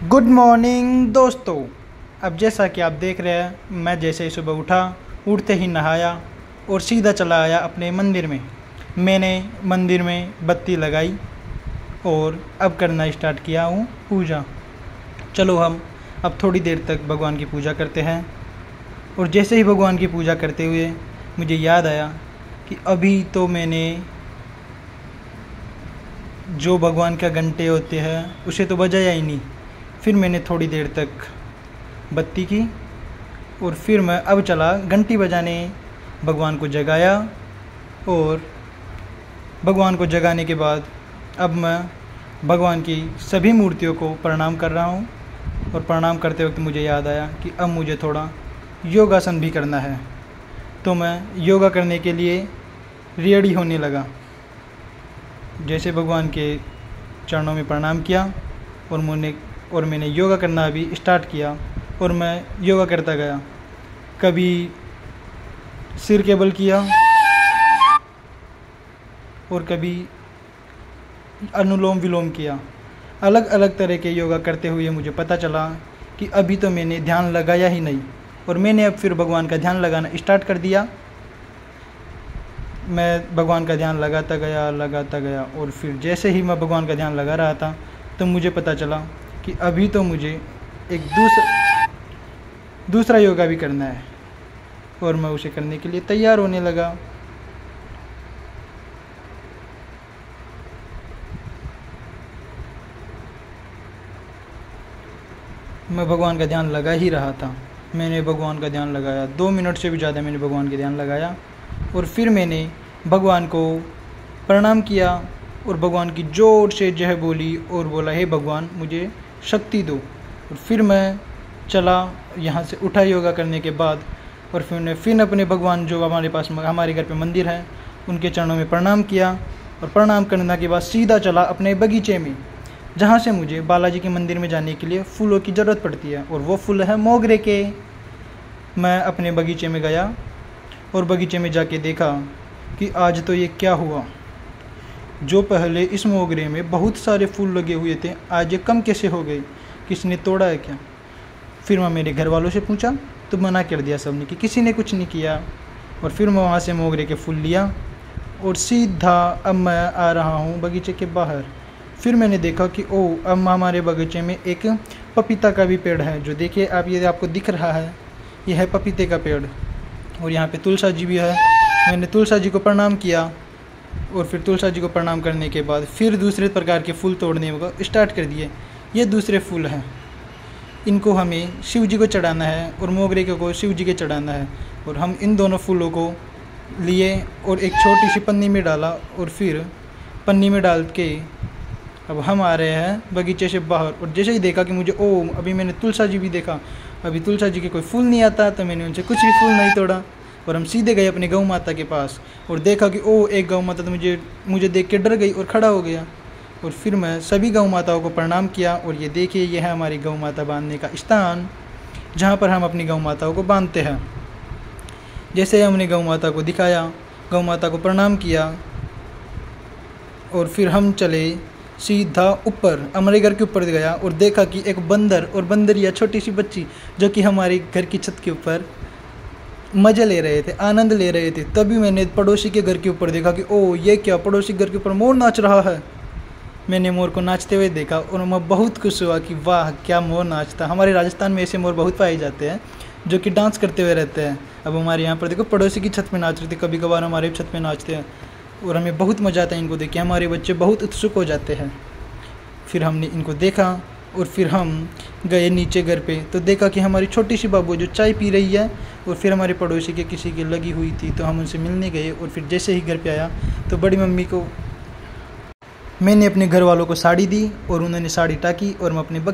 Good morning दोस्तों। अब जैसा कि आप देख रहे हैं, मैं जैसे ही सुबह उठा, उठते ही नहाया और सीधा चला आया अपने मंदिर में। मैंने मंदिर में बत्ती लगाई और अब करना स्टार्ट किया हूँ पूजा। चलो हम अब थोड़ी देर तक भगवान की पूजा करते हैं। और जैसे ही भगवान की पूजा करते हुए मुझे याद आया कि अभी तो मैंने जो भगवान का घंटे होते हैं उसे तो बजाया ही नहीं। फिर मैंने थोड़ी देर तक बत्ती की और फिर मैं अब चला घंटी बजाने, भगवान को जगाया। और भगवान को जगाने के बाद अब मैं भगवान की सभी मूर्तियों को प्रणाम कर रहा हूँ। और प्रणाम करते वक्त मुझे याद आया कि अब मुझे थोड़ा योगासन भी करना है, तो मैं योगा करने के लिए रेडी होने लगा। जैसे भगवान के चरणों में प्रणाम किया और मैंने योगा करना भी स्टार्ट किया। और मैं योगा करता गया, कभी सिर के बल किया और कभी अनुलोम विलोम किया। अलग अलग तरह के योगा करते हुए मुझे पता चला कि अभी तो मैंने ध्यान लगाया ही नहीं। और मैंने अब फिर भगवान का ध्यान लगाना स्टार्ट कर दिया। मैं भगवान का ध्यान लगाता गया और फिर जैसे ही मैं भगवान का ध्यान लगा रहा था तो मुझे पता चला कि अभी तो मुझे एक दूसरा योगा भी करना है। और मैं उसे करने के लिए तैयार होने लगा। मैं भगवान का ध्यान लगा ही रहा था। मैंने भगवान का ध्यान लगाया, 2 मिनट से भी ज़्यादा मैंने भगवान का ध्यान लगाया। और फिर मैंने भगवान को प्रणाम किया और भगवान की जोर से जय बोली और बोला, हे भगवान मुझे शक्ति दो। और फिर मैं चला यहाँ से, उठा योगा करने के बाद। और फिर अपने भगवान जो हमारे घर पे मंदिर है उनके चरणों में प्रणाम किया। और प्रणाम करने के बाद सीधा चला अपने बगीचे में, जहाँ से मुझे बालाजी के मंदिर में जाने के लिए फूलों की ज़रूरत पड़ती है। और वो फूल है मोगरे के। मैं अपने बगीचे में गया और बगीचे में जाके देखा कि आज तो ये क्या हुआ, जो पहले इस मोगरे में बहुत सारे फूल लगे हुए थे आज ये कम कैसे हो गए, किसने तोड़ा है क्या। फिर मैं मेरे घर वालों से पूछा तो मना कर दिया सबने कि किसी ने कुछ नहीं किया। और फिर मैं वहाँ से मोगरे के फूल लिया और सीधा अब मैं आ रहा हूँ बगीचे के बाहर। फिर मैंने देखा कि अब हमारे बगीचे में एक पपीता का भी पेड़ है, जो देखिए आप, ये आपको दिख रहा है, यह है पपीते का पेड़। और यहाँ पे तुलसा जी भी है। मैंने तुलसा जी को प्रणाम किया और फिर तुलसा जी को प्रणाम करने के बाद फिर दूसरे प्रकार के फूल तोड़ने को स्टार्ट कर दिए। ये दूसरे फूल हैं, इनको हमें शिव जी को चढ़ाना है और मोगरे को शिव जी के चढ़ाना है। और हम इन दोनों फूलों को लिए और एक छोटी सी पन्नी में डाला। और फिर पन्नी में डाल के अब हम आ रहे हैं बगीचे से बाहर। और जैसे ही देखा कि मुझे अभी मैंने तुलसा जी भी देखा, अभी तुलसा जी के कोई फूल नहीं आता, तो मैंने उनसे कुछ भी फूल नहीं तोड़ा। और हम सीधे गए अपने गौ माता के पास और देखा कि एक गौ माता तो मुझे देख के डर गई और खड़ा हो गया। और फिर मैं सभी गौ माताओं को प्रणाम किया। और ये देखिए, यह है हमारी गौ माता बांधने का स्थान, जहाँ पर हम अपनी गौ माताओं को बांधते हैं। जैसे हमने गौ माता को दिखाया, गौ माता को प्रणाम किया और फिर हम चले सीधा ऊपर, हमारे घर के ऊपर गया और देखा कि एक बंदर और बंदरिया छोटी सी बच्ची जो कि हमारे घर की छत के ऊपर मज़े ले रहे थे, आनंद ले रहे थे। तभी मैंने पड़ोसी के घर के ऊपर देखा कि ये क्या, पड़ोसी घर के ऊपर मोर नाच रहा है। मैंने मोर को नाचते हुए देखा और मैं बहुत खुश हुआ कि वाह क्या मोर नाचता। हमारे राजस्थान में ऐसे मोर बहुत पाए जाते हैं जो कि डांस करते हुए रहते हैं। अब हमारे यहाँ पर देखो, पड़ोसी की छत पर नाच रहे थे, कभी कभार हमारे छत पर नाचते हैं और हमें बहुत मज़ा आता है इनको देख के। हमारे बच्चे बहुत उत्सुक हो जाते हैं। फिर हमने इनको देखा और फिर हम गए नीचे घर पे, तो देखा कि हमारी छोटी सी बाबू जो चाय पी रही है। और फिर हमारे पड़ोसी के किसी की लगी हुई थी, तो हम उनसे मिलने गए। और फिर जैसे ही घर पे आया तो बड़ी मम्मी को मैंने अपने घर वालों को साड़ी दी और उन्होंने साड़ी टाकी। और मैं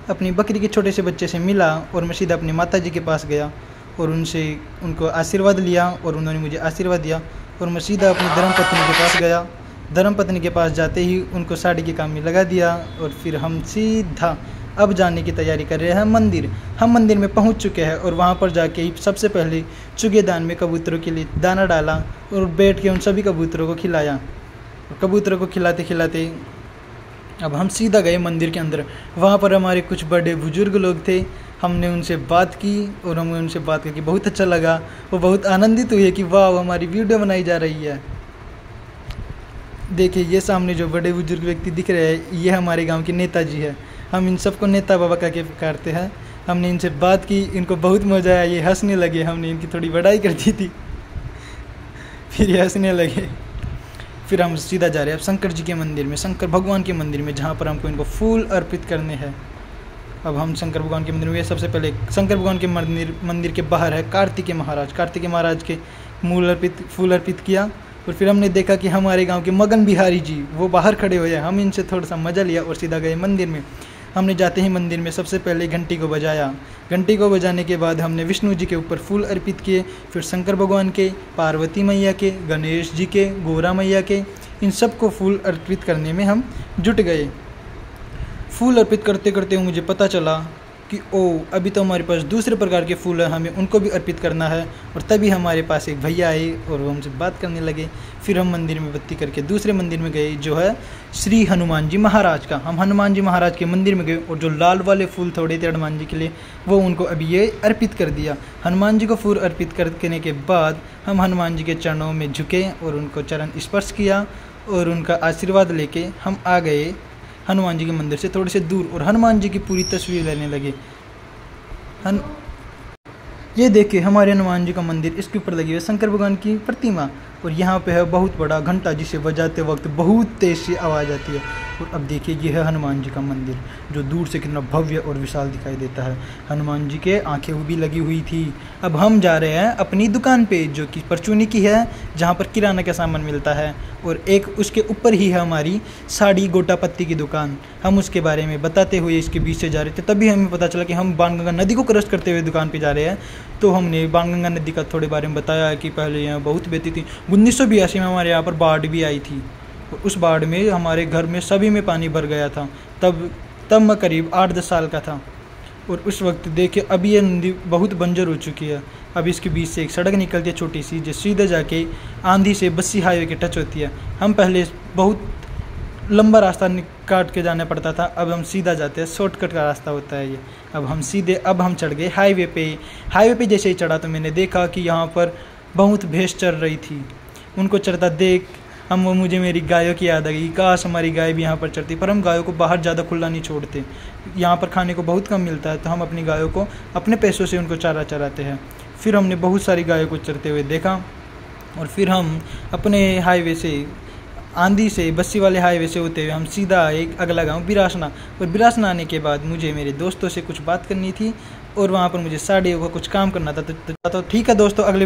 अपनी बकरी के छोटे से बच्चे से मिला और मैं सीधा अपनी माता जी के पास गया और उनको आशीर्वाद लिया और उन्होंने मुझे आशीर्वाद दिया। और मैं सीधा अपनी धर्मपत्नी के पास गया। धर्मपत्नी के पास जाते ही उनको साड़ी के काम में लगा दिया। और फिर हम सीधा अब जाने की तैयारी कर रहे हैं मंदिर। हम मंदिर में पहुंच चुके हैं और वहां पर जाके ही सबसे पहले चुगेदान में कबूतरों के लिए दाना डाला और बैठ के उन सभी कबूतरों को खिलाया। कबूतरों को खिलाते खिलाते अब हम सीधा गए मंदिर के अंदर। वहाँ पर हमारे कुछ बड़े बुजुर्ग लोग थे। हमने उनसे बात की और हमें उनसे बात करके बहुत अच्छा लगा। वो बहुत आनंदित हुए कि वाह हमारी वीडियो बनाई जा रही है। देखिए ये सामने जो बड़े बुजुर्ग व्यक्ति दिख रहे हैं ये हमारे गांव के नेताजी है। हम इन सबको नेता बाबा कह के पुकारते हैं। हमने इनसे बात की, इनको बहुत मज़ा आया, ये हंसने लगे। हमने इनकी थोड़ी बड़ाई कर दी थी फिर ये हंसने लगे। फिर हम सीधा जा रहे हैं अब शंकर जी के मंदिर में, शंकर भगवान के मंदिर में, जहाँ पर हमको इनको फूल अर्पित करने हैं। अब हम शंकर भगवान के मंदिर में, सबसे पहले शंकर भगवान के मंदिर के बाहर है कार्तिकेय महाराज के फूल अर्पित किया। और फिर हमने देखा कि हमारे गांव के मगन बिहारी जी वो बाहर खड़े हुए हैं। हम इनसे थोड़ा सा मज़ा लिया और सीधा गए मंदिर में। हमने जाते ही मंदिर में सबसे पहले घंटी को बजाया। घंटी को बजाने के बाद हमने विष्णु जी के ऊपर फूल अर्पित किए, फिर शंकर भगवान के, पार्वती मैया के, गणेश जी के, गौरा मैया के, इन सबको फूल अर्पित करने में हम जुट गए। फूल अर्पित करते करते मुझे पता चला कि अभी तो हमारे पास दूसरे प्रकार के फूल हैं, हमें उनको भी अर्पित करना है। और तभी हमारे पास एक भैया आए और वो हमसे बात करने लगे। फिर हम मंदिर में बत्ती करके दूसरे मंदिर में गए जो है श्री हनुमान जी महाराज का। हम हनुमान जी महाराज के मंदिर में गए और जो लाल वाले फूल थोड़े थे हनुमान जी के लिए वो उनको अभी ये अर्पित कर दिया। हनुमान जी को फूल अर्पित करने के बाद हम हनुमान जी के चरणों में झुके और उनको चरण स्पर्श किया और उनका आशीर्वाद लेके हम आ गए हनुमान जी के मंदिर से थोड़े से दूर और हनुमान जी की पूरी तस्वीर लेने लगे। ये देखिए हमारे हनुमान जी का मंदिर, इसके ऊपर लगी हुई है शंकर भगवान की प्रतिमा और यहाँ पे है बहुत बड़ा घंटा जिसे बजाते वक्त बहुत तेज से आवाज़ आती है। और अब देखिए ये है हनुमान जी का मंदिर जो दूर से कितना भव्य और विशाल दिखाई देता है। हनुमान जी के आंखें भी लगी हुई थी। अब हम जा रहे हैं अपनी दुकान पे जो कि परचूनी की है, जहाँ पर किराना का सामान मिलता है और एक उसके ऊपर ही है हमारी साड़ी गोटा पत्ती की दुकान। हम उसके बारे में बताते हुए इसके बीच से जा रहे थे, तभी हमें पता चला कि हम बाणगंगा नदी को क्रॉस करते हुए दुकान पे जा रहे हैं। तो हमने बाणगंगा नदी का थोड़े बारे में बताया कि पहले यहाँ बहुत बहती थी। 1982 में हमारे यहाँ पर बाढ़ भी आई थी। उस बाढ़ में हमारे घर में सभी में पानी भर गया था। तब मैं करीब 8-10 साल का था। और उस वक्त देखिए अभी ये नदी बहुत बंजर हो चुकी है। अब इसके बीच से एक सड़क निकलती है छोटी सी, जो सीधे जाके आंधी से बस्सी हाईवे के टच होती है। हम पहले बहुत लंबा रास्ता काट के जाना पड़ता था, अब हम सीधा जाते हैं, शॉर्टकट का रास्ता होता है ये। अब हम चढ़ गए हाईवे पे जैसे ही चढ़ा तो मैंने देखा कि यहाँ पर बहुत भैंस चर रही थी। उनको चरता देख मुझे मेरी गायों की याद आ गई। काश हमारी गाय भी यहाँ पर चरती, पर हम गायों को बाहर ज़्यादा खुला नहीं छोड़ते। यहाँ पर खाने को बहुत कम मिलता है तो हम अपनी गायों को अपने पैसों से उनको चारा चराते हैं। फिर हमने बहुत सारी गायों को चरते हुए देखा और फिर हम अपने हाईवे से, आंधी से बस्सी वाले हाईवे से होते हुए हम सीधा एक अगला गांव बिरासना। और बिरासना आने के बाद मुझे मेरे दोस्तों से कुछ बात करनी थी और वहाँ पर मुझे साड़ियों का कुछ काम करना था। तो ठीक है दोस्तों, अगले